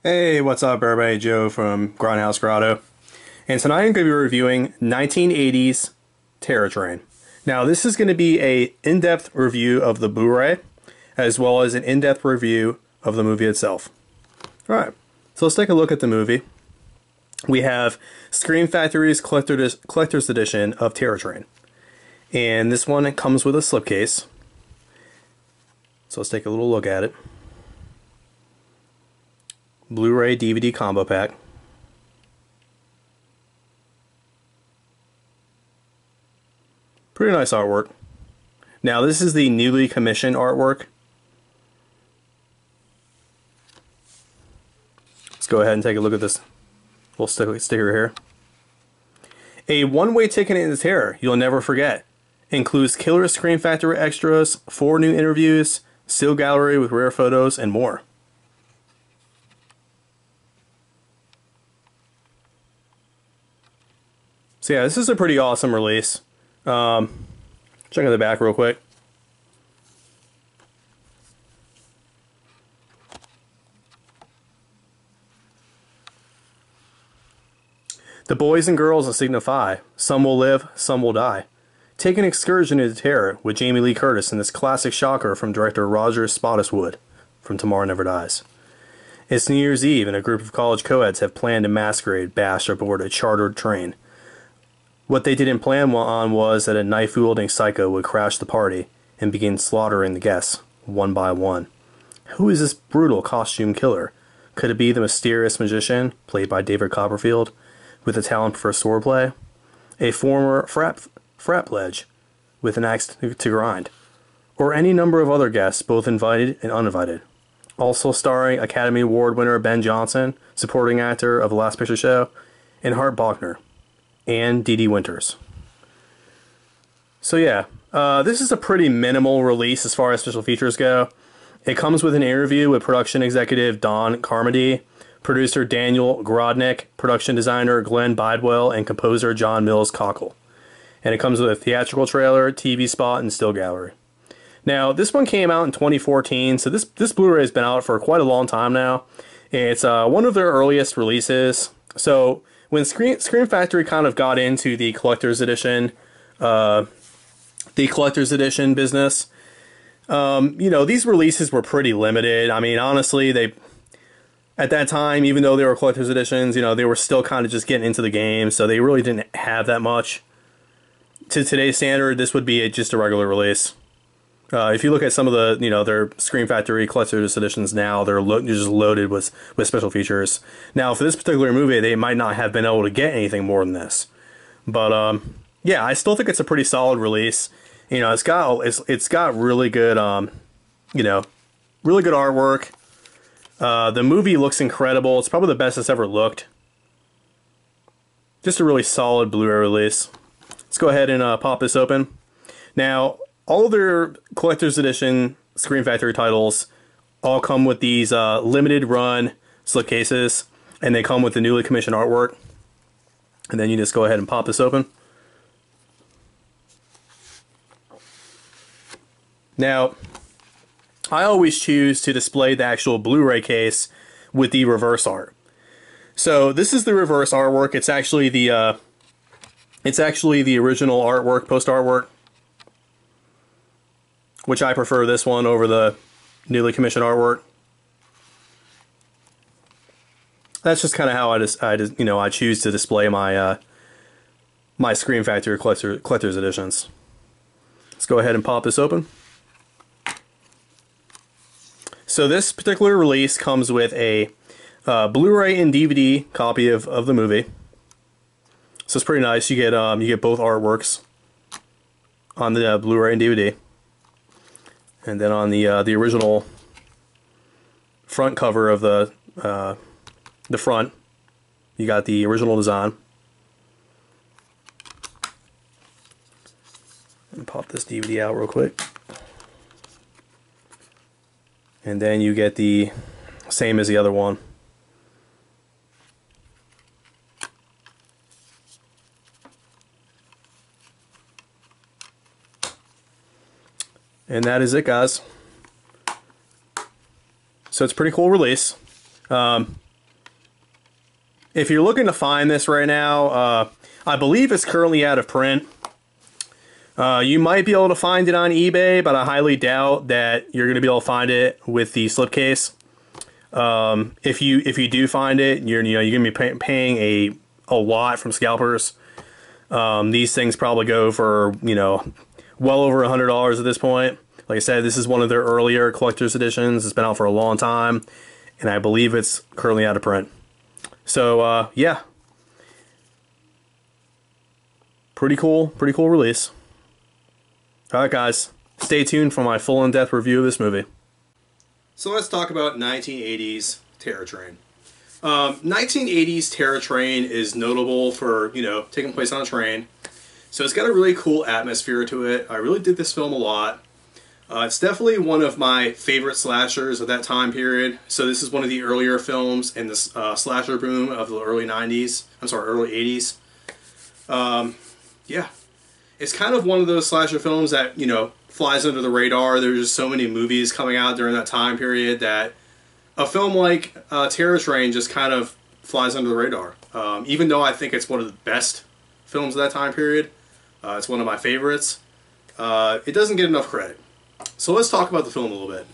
Hey, what's up everybody? Joe from Grindhouse Grotto. And tonight I'm going to be reviewing 1980s Terror Train. Now this is going to be a in-depth review of the Blu Ray, as well as an in-depth review of the movie itself. Alright, so let's take a look at the movie. We have Scream Factory's Collector's Edition of Terror Train. And this one comes with a slipcase. So let's take a little look at it. Blu Ray DVD combo pack. Pretty nice artwork. Now this is the newly commissioned artwork. Let's go ahead and take a look at this little sticker here. A one-way ticket into terror you'll never forget. Includes killer Scream Factory extras, 4 new interviews, seal gallery with rare photos, and more. So yeah, this is a pretty awesome release. Check out the back real quick. The boys and girls that signify, some will live, some will die. Take an excursion into terror with Jamie Lee Curtis in this classic shocker from director Roger Spottiswoode from Tomorrow Never Dies. It's New Year's Eve and a group of college co-eds have planned a masquerade bash aboard a chartered train. What they didn't plan on was that a knife-wielding psycho would crash the party and begin slaughtering the guests, one by one. Who is this brutal costume killer? Could it be the mysterious magician, played by David Copperfield, with a talent for swordplay? A former frat pledge, with an axe to grind? Or any number of other guests, both invited and uninvited? Also starring Academy Award winner Ben Johnson, supporting actor of The Last Picture Show, and Hart Bochner. And Dee Dee Winters. So yeah, this is a pretty minimal release as far as special features go. It comes with an interview with production executive Don Carmody, producer Daniel Grodnick, production designer Glenn Bidwell, and composer John Mills Cockle. And it comes with a theatrical trailer, TV spot, and still gallery. Now, this one came out in 2014, so this Blu-ray has been out for quite a long time now. It's one of their earliest releases. So when Scream Factory kind of got into the collector's edition business, you know, these releases were pretty limited. I mean, honestly, at that time, even though they were collector's editions, you know, they were still kind of just getting into the game, so they really didn't have that much. To today's standard, this would be just a regular release. If you look at some of the, you know, their Scream Factory collector's editions now, they're just loaded with special features. Now, for this particular movie, they might not have been able to get anything more than this. But, yeah, I still think it's a pretty solid release. You know, it's got really good, you know, really good artwork. The movie looks incredible. It's probably the best it's ever looked. Just a really solid Blu-ray release. Let's go ahead and pop this open. Now, all of their collector's edition Scream Factory titles all come with these limited run slipcases, and they come with the newly commissioned artwork. And then you just go ahead and pop this open. Now, I always choose to display the actual Blu-ray case with the reverse art. So this is the reverse artwork. It's actually the original artwork, post artwork, which I prefer this one over the newly commissioned artwork. That's just kind of how I choose to display my my Scream Factory collector's editions. Let's go ahead and pop this open. So this particular release comes with a Blu-ray and DVD copy of the movie. So it's pretty nice. You get both artworks on the Blu-ray and DVD. And then on the original front cover of the front, you got the original design. And pop this DVD out real quick. And then you get the same as the other one. And that is it, guys. So it's a pretty cool release. If you're looking to find this right now, I believe it's currently out of print. You might be able to find it on eBay, but I highly doubt that you're going to be able to find it with the slipcase. If you do find it, you're going to be paying a lot from scalpers. These things probably go for well over $100 at this point. Like I said, this is one of their earlier collector's editions. It's been out for a long time, and I believe it's currently out of print. So yeah, pretty cool release. Alright guys, stay tuned for my full in-depth review of this movie. So let's talk about 1980s Terror Train. 1980s Terror Train is notable for, taking place on a train. So it's got a really cool atmosphere to it. I really dig this film a lot. It's definitely one of my favorite slashers of that time period. So this is one of the earlier films in this slasher boom of the early 90s. I'm sorry, early 80s. Yeah. It's kind of one of those slasher films that, flies under the radar. There's just so many movies coming out during that time period that a film like Terror Train just kind of flies under the radar. Even though I think it's one of the best films of that time period, it's one of my favorites, it doesn't get enough credit. So let's talk about the film a little bit.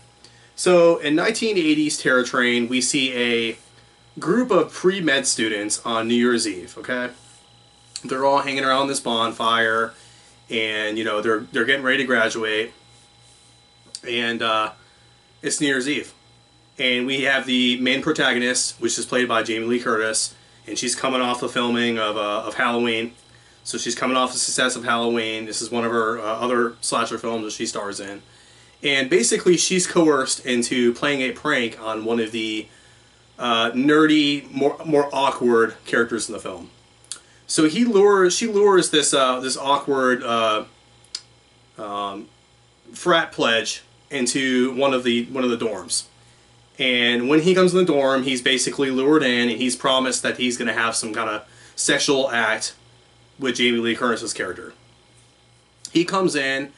So in 1980s Terror Train, we see a group of pre-med students on New Year's Eve, okay? They're all hanging around this bonfire, and they're getting ready to graduate, and it's New Year's Eve. And we have the main protagonist, which is played by Jamie Lee Curtis, and she's coming off the filming of Halloween. So she's coming off the success of Halloween. This is one of her other slasher films that she stars in. And basically she's coerced into playing a prank on one of the nerdy, more awkward characters in the film. So she lures this awkward frat pledge into one of the dorms. And when he comes in the dorm, he's basically lured in, and he's promised that he's going to have some kind of sexual act with Jamie Lee Curtis's character. He comes in,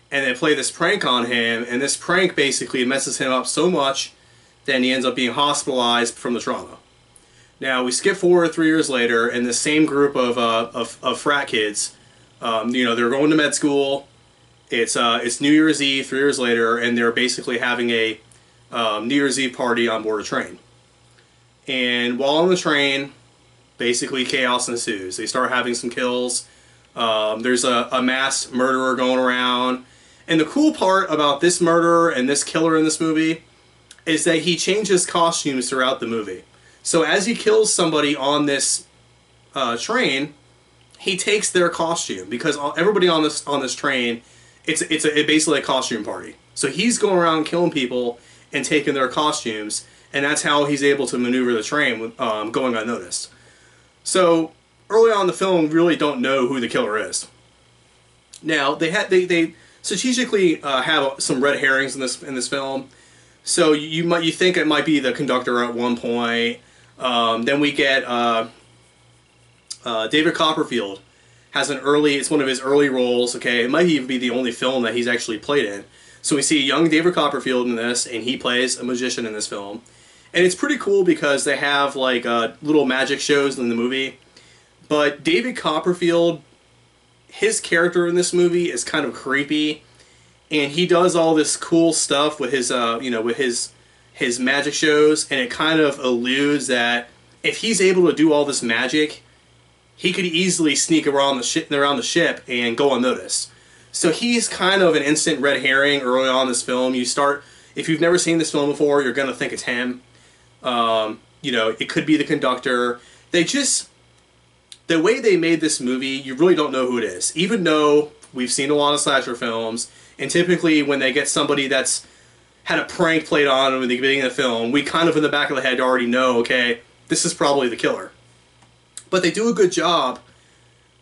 and they play this prank on him, and this prank basically messes him up so much that he ends up being hospitalized from the trauma. Now, we skip forward 3 years later, and the same group of frat kids, they're going to med school. It's New Year's Eve 3 years later, and they're basically having a New Year's Eve party on board a train. And while on the train, basically chaos ensues. They start having some kills. There's a masked murderer going around. And the cool part about this murderer and this killer in this movie is that he changes costumes throughout the movie. So as he kills somebody on this train, he takes their costume, because everybody on this train, it's basically a costume party. So he's going around killing people and taking their costumes, and that's how he's able to maneuver the train going unnoticed. So early on in the film, we really don't know who the killer is. Now they strategically have some red herrings in this film. So you think it might be the conductor at one point. Then we get David Copperfield has it's one of his early roles. Okay, it might even be the only film that he's actually played in. So we see young David Copperfield in this, and he plays a magician in this film. And it's pretty cool because they have like little magic shows in the movie. But David Copperfield, his character in this movie is kind of creepy, and he does all this cool stuff with his his magic shows, and it kind of alludes that if he's able to do all this magic, he could easily sneak around the ship and go unnoticed. So he's kind of an instant red herring early on in this film. If you've never seen this film before, you're gonna think it's him. It could be the conductor. The way they made this movie, you really don't know who it is. Even though we've seen a lot of slasher films, and typically when they get somebody that's had a prank played on them in the beginning of the film, we kind of in the back of the head already know, okay, this is probably the killer. But they do a good job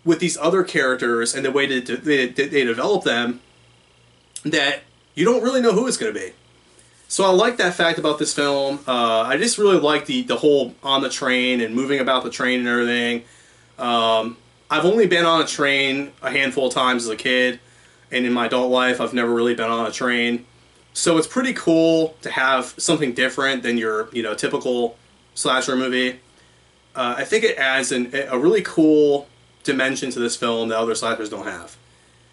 with these other characters and the way that they develop them, that you don't really know who it's going to be. So I like that fact about this film. I just really like the whole on the train and moving about the train and everything. I've only been on a train a handful of times as a kid, and in my adult life I've never really been on a train. So it's pretty cool to have something different than your typical slasher movie. I think it adds a really cool dimension to this film that other slashers don't have.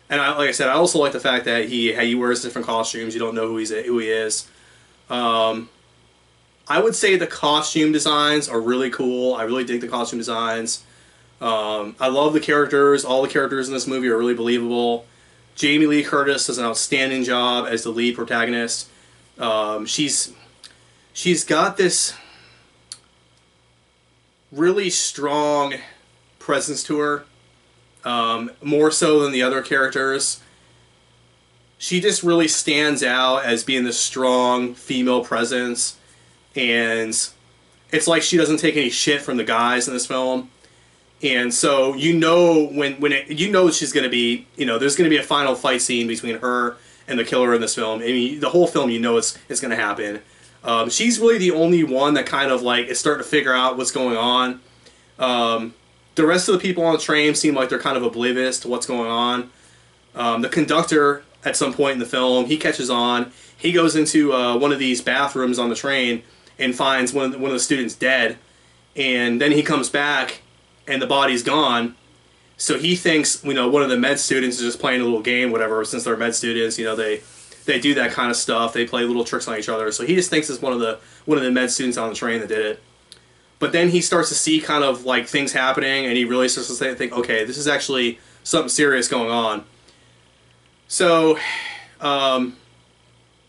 And like I said, I also like the fact that he wears different costumes. You don't know who he is. I would say the costume designs are really cool. I really dig the costume designs. I love the characters. All the characters in this movie are really believable. Jamie Lee Curtis does an outstanding job as the lead protagonist. She's got this really strong presence to her, more so than the other characters. She just really stands out as being this strong female presence, and it's like she doesn't take any shit from the guys in this film. And so you know you know she's going to be, there's going to be a final fight scene between her and the killer in this film. I mean, the whole film, it's going to happen. She's really the only one that kind of like is starting to figure out what's going on. The rest of the people on the train seem like they're kind of oblivious to what's going on. The conductor, at some point in the film, he catches on. He goes into one of these bathrooms on the train and finds one of the students dead. And then he comes back and the body's gone. So he thinks, one of the med students is just playing a little game, whatever. Since they're med students, they do that kind of stuff. They play little tricks on each other. So he just thinks it's one of the med students on the train that did it. But then he starts to see kind of like things happening, and he really starts to think, okay, this is actually something serious going on. So,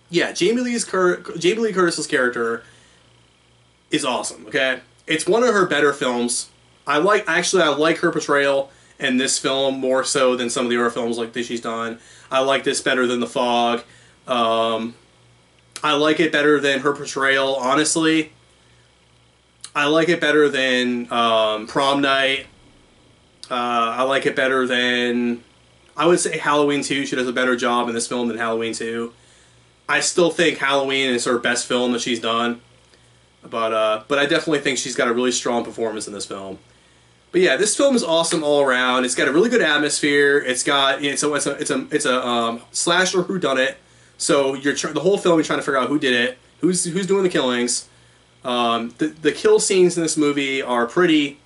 yeah, Jamie Lee Curtis's character is awesome. Okay, it's one of her better films. I like her portrayal in this film more so than some of the other films like this she's done. I like this better than The Fog. I like it better than her portrayal, honestly. I like it better than Prom Night. I like it better than, I would say, Halloween 2. She does a better job in this film than Halloween 2. I still think Halloween is her best film that she's done. But I definitely think she's got a really strong performance in this film. But yeah, this film is awesome all around. It's got a really good it's a slasher whodunit. So the whole film you're trying to figure out who did it, who's doing the killings. The kill scenes in this movie are pretty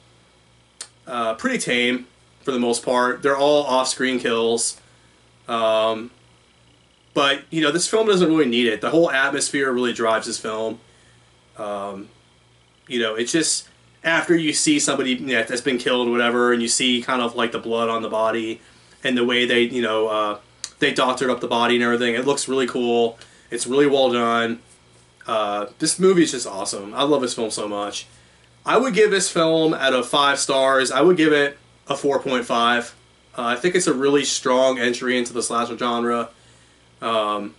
tame for the most part. They're all off-screen kills. But this film doesn't really need it. The whole atmosphere really drives this film. It's just after you see somebody that's been killed or whatever, and you see kind of like the blood on the body and the way they they doctored up the body and everything. It looks really cool. It's really well done. This movie is just awesome. I love this film so much. I would give this film, out of 5 stars, I would give it a 4.5. I think it's a really strong entry into the slasher genre. I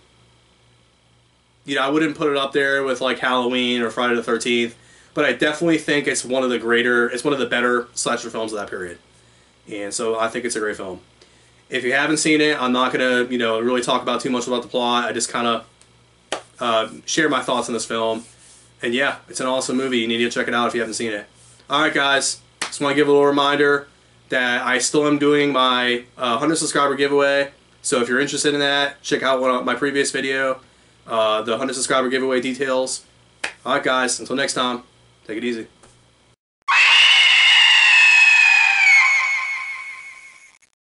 wouldn't put it up there with like Halloween or Friday the 13th, but I definitely think it's one of the better slasher films of that period. And so I think it's a great film. If you haven't seen it, I'm not going to, really talk about too much about the plot. I just kind of share my thoughts on this film. And yeah, it's an awesome movie. You need to check it out if you haven't seen it. Alright guys, just want to give a little reminder that I still am doing my 100 subscriber giveaway. So if you're interested in that, check out my previous video, the 100 subscriber giveaway details. Alright guys, until next time, take it easy.